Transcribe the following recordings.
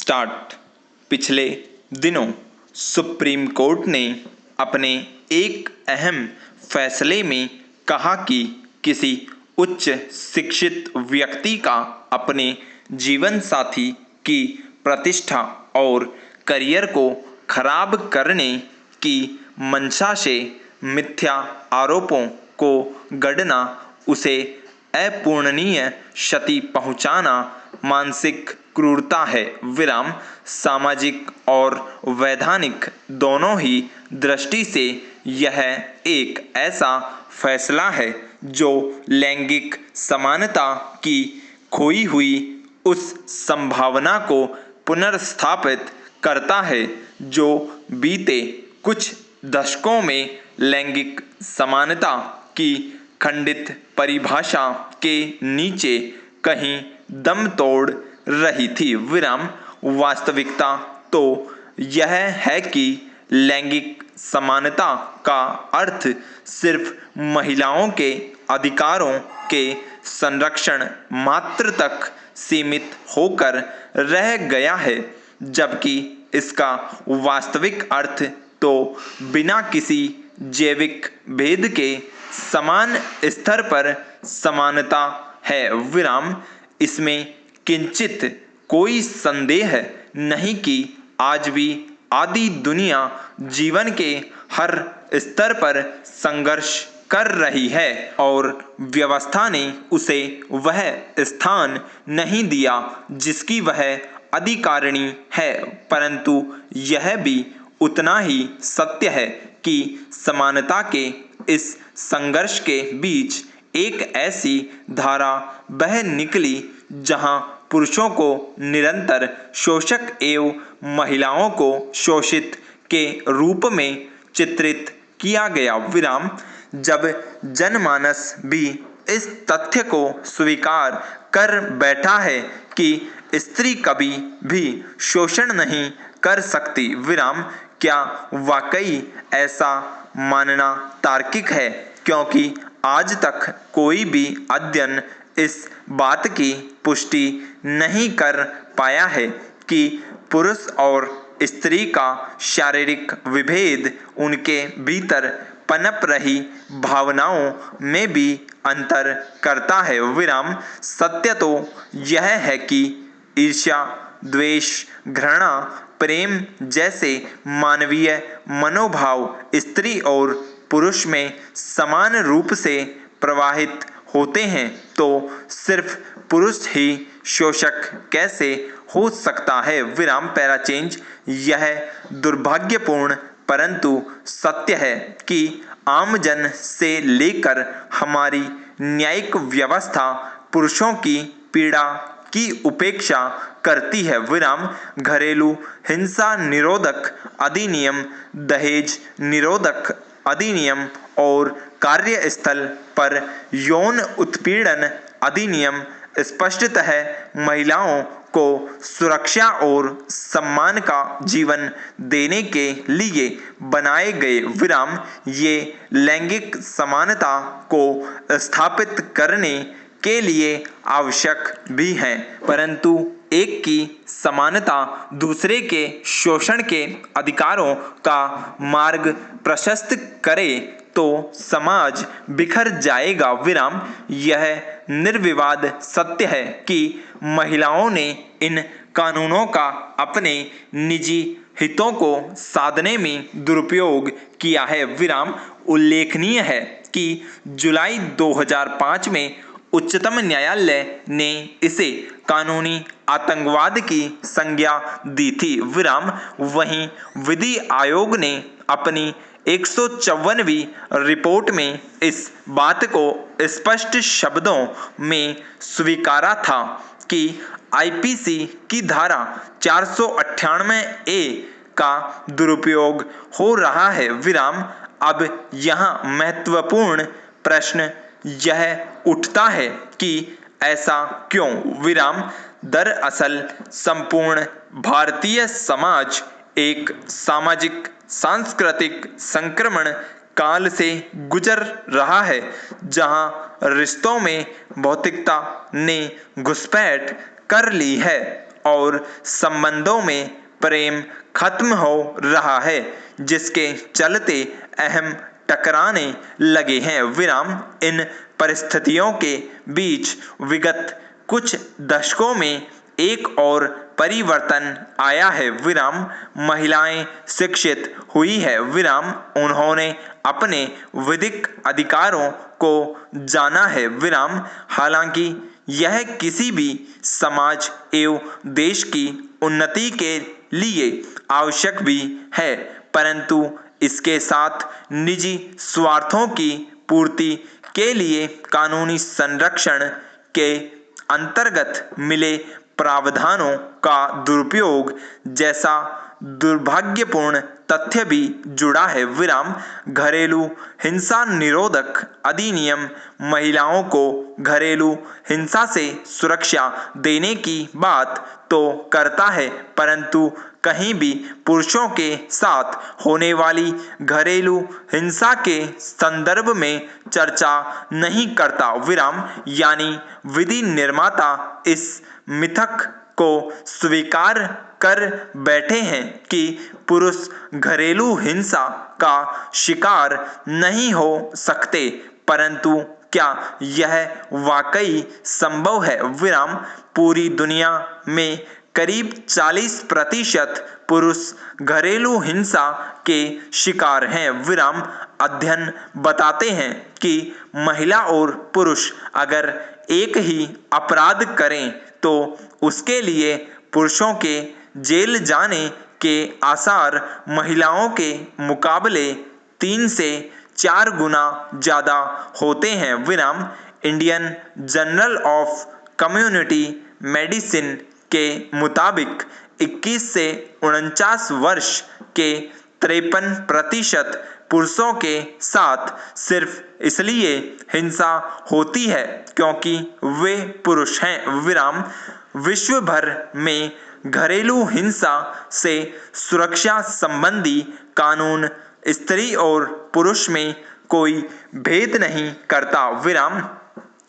Start. पिछले दिनों supreme court ने अपने एक अहम फैसले में कहा कि किसी उच्च शिक्षित व्यक्ति का अपने जीवन साथी की प्रतिष्ठा और करियर को खराब करने की मंशा से मिथ्या आरोपों को गढ़ना, उसे अपूरणीय क्षति पहुंचाना मानसिक क्रूरता है। विराम। सामाजिक और वैधानिक दोनों ही दृष्टि से यह एक ऐसा फैसला है जो लैंगिक समानता की खोई हुई उस संभावना को पुनर्स्थापित करता है जो बीते कुछ दशकों में लैंगिक समानता की खंडित परिभाषा के नीचे कहीं दम तोड़ रही थी। विराम। वास्तविकता तो यह है कि लैंगिक समानता का अर्थ सिर्फ महिलाओं के अधिकारों के संरक्षण मात्र तक सीमित होकर रह गया है, जबकि इसका वास्तविक अर्थ तो बिना किसी जैविक भेद के समान स्तर पर समानता है। विराम। इसमें किंचित कोई संदेह नहीं कि आज भी आदि दुनिया जीवन के हर स्तर पर संघर्ष कर रही है और व्यवस्था ने उसे वह स्थान नहीं दिया जिसकी वह अधिकारिणी है। परंतु यह भी उतना ही सत्य है कि समानता के इस संघर्ष के बीच एक ऐसी धारा बह निकली जहां पुरुषों को निरंतर शोषक एवं महिलाओं को शोषित के रूप में चित्रित किया गया। विराम। जब जनमानस भी इस तथ्य को स्वीकार कर बैठा है कि स्त्री कभी भी शोषण नहीं कर सकती। विराम। क्या वाकई ऐसा मानना तार्किक है? क्योंकि आज तक कोई भी अध्ययन इस बात की पुष्टि नहीं कर पाया है कि पुरुष और स्त्री का शारीरिक विभेद उनके भीतर पनप रही भावनाओं में भी अंतर करता है। विराम। सत्य तो यह है कि ईर्ष्या, द्वेष, घृणा, प्रेम जैसे मानवीय मनोभाव स्त्री और पुरुष में समान रूप से प्रवाहित होते हैं, तो सिर्फ पुरुष ही शोषक कैसे हो सकता है? विराम। पैराचेंज। यह दुर्भाग्यपूर्ण परंतु सत्य है कि आमजन से लेकर हमारी न्यायिक व्यवस्था पुरुषों की पीड़ा की उपेक्षा करती है। विराम। घरेलू हिंसा निरोधक अधिनियम, दहेज निरोधक अधिनियम और कार्यस्थल पर यौन उत्पीड़न अधिनियम स्पष्टतः महिलाओं को सुरक्षा और सम्मान का जीवन देने के लिए बनाए गए। विराम। ये लैंगिक समानता को स्थापित करने के लिए आवश्यक भी हैं, परंतु एक की समानता दूसरे के शोषण के अधिकारों का मार्ग प्रशस्त करे तो समाज बिखर जाएगा। विराम। यह निर्विवाद सत्य है कि महिलाओं ने इन कानूनों का अपने निजी हितों को साधने में दुरुपयोग किया है। विराम। उल्लेखनीय है कि जुलाई 2005 में उच्चतम न्यायालय ने इसे कानूनी आतंकवाद की संज्ञा दी थी। विराम। वहीं विधि आयोग ने अपनी 154वीं रिपोर्ट में इस बात को स्पष्ट शब्दों में स्वीकारा था कि आईपीसी की धारा 498 का दुरुपयोग हो रहा है। विराम। अब यहाँ महत्वपूर्ण प्रश्न यह उठता है कि ऐसा क्यों? विराम। दरअसल संपूर्ण भारतीय समाज एक सामाजिक सांस्कृतिक संक्रमण काल से गुजर रहा है जहां रिश्तों में भौतिकता ने घुसपैठ कर ली है और संबंधों में प्रेम खत्म हो रहा है, जिसके चलते अहम टकराने लगे हैं। विराम इन परिस्थितियों के बीच विगत कुछ दशकों में एक और परिवर्तन आया है। विराम महिलाएं शिक्षित हुई है। विराम उन्होंने अपने विधिक अधिकारों को जाना है। विराम हालांकि यह किसी भी समाज एवं देश की उन्नति के लिए आवश्यक भी है, परंतु इसके साथ निजी स्वार्थों की पूर्ति के लिए कानूनी संरक्षण के अंतर्गत मिले प्रावधानों का दुरुपयोग जैसा दुर्भाग्यपूर्ण तथ्य भी जुड़ा है। विराम घरेलू हिंसा निरोधक अधिनियम महिलाओं को घरेलू हिंसा से सुरक्षा देने की बात तो करता है, परंतु कहीं भी पुरुषों के साथ होने वाली घरेलू हिंसा के संदर्भ में चर्चा नहीं करता। विराम यानी विधि निर्माता इस मिथक को स्वीकार कर बैठे हैं कि पुरुष घरेलू हिंसा का शिकार नहीं हो सकते, परंतु क्या यह वाकई संभव है? विराम पूरी दुनिया में करीब 40% पुरुष घरेलू हिंसा के शिकार हैं। विराम अध्ययन बताते हैं कि महिला और पुरुष अगर एक ही अपराध करें तो उसके लिए पुरुषों के जेल जाने के आसार महिलाओं के मुकाबले 3 से 4 गुना ज्यादा होते हैं। विराम Indian journal of community medicine के मुताबिक 21 से 49 वर्ष के 53% पुरुषों के साथ सिर्फ इसलिए हिंसा होती है क्योंकि वे पुरुष हैं। विराम विश्व भर में घरेलू हिंसा से सुरक्षा संबंधी कानून स्त्री और पुरुष में कोई भेद नहीं करता। विराम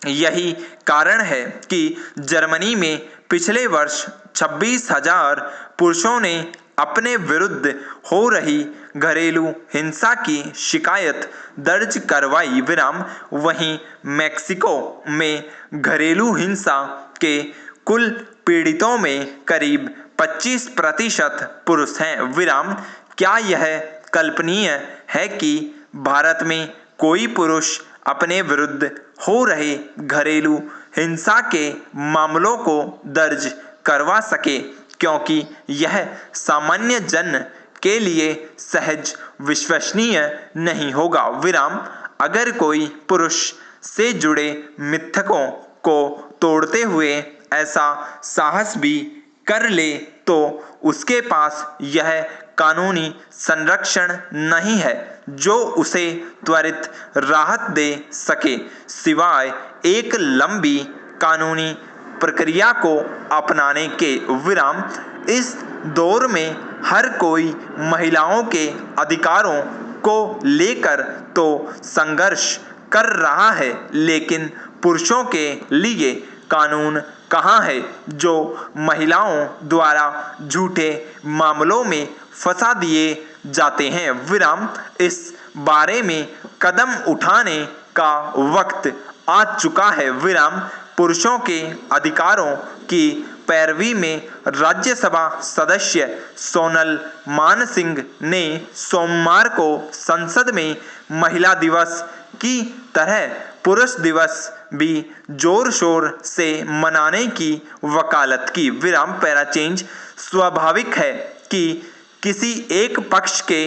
यही कारण है कि जर्मनी में पिछले वर्ष 26,000 पुरुषों ने अपने विरुद्ध हो रही घरेलू हिंसा की शिकायत दर्ज करवाई। विराम वहीं मैक्सिको में घरेलू हिंसा के कुल पीड़ितों में करीब 25% पुरुष हैं। विराम क्या यह कल्पनीय है कि भारत में कोई पुरुष अपने विरुद्ध हो रहे घरेलू हिंसा के मामलों को दर्ज करवा सके, क्योंकि यह सामान्य जन के लिए सहज विश्वसनीय नहीं होगा। विराम अगर कोई पुरुष से जुड़े मिथकों को तोड़ते हुए ऐसा साहस भी कर ले तो उसके पास यह कानूनी संरक्षण नहीं है जो उसे त्वरित राहत दे सके, सिवाय एक लंबी कानूनी प्रक्रिया को अपनाने के। विराम इस दौर में हर कोई महिलाओं के अधिकारों को लेकर तो संघर्ष कर रहा है, लेकिन पुरुषों के लिए कानून कहाँ है जो महिलाओं द्वारा झूठे मामलों में फंसा दिए जाते हैं। विराम इस बारे में कदम उठाने का वक्त आ चुका है। विराम पुरुषों के अधिकारों की पैरवी में राज्यसभा सदस्य सोनल मानसिंह ने सोमवार को संसद में महिला दिवस की तरह पुरुष दिवस भी जोर शोर से मनाने की वकालत की। विराम पैराचेंज स्वाभाविक है कि किसी एक पक्ष के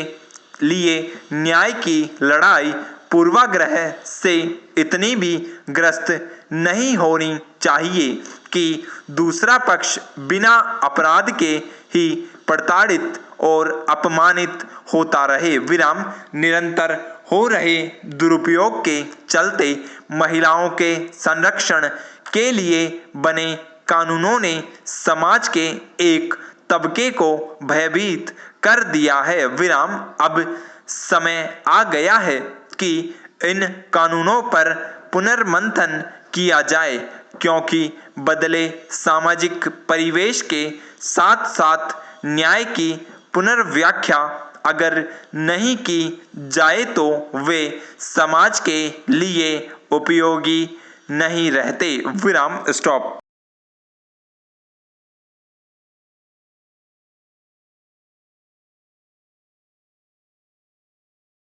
लिए न्याय की लड़ाई पूर्वाग्रह से इतनी भी ग्रस्त नहीं होनी चाहिए कि दूसरा पक्ष बिना अपराध के ही प्रताड़ित और अपमानित होता रहे। विराम निरंतर हो रहे दुरुपयोग के चलते महिलाओं के संरक्षण के लिए बने कानूनों ने समाज के एक तबके को भयभीत कर दिया है। विराम अब समय आ गया है कि इन कानूनों पर पुनर्मंथन किया जाए क्योंकि बदले सामाजिक परिवेश के साथ साथ न्याय की पुनर्व्याख्या अगर नहीं की जाए तो वे समाज के लिए उपयोगी नहीं रहते। विराम, स्टॉप।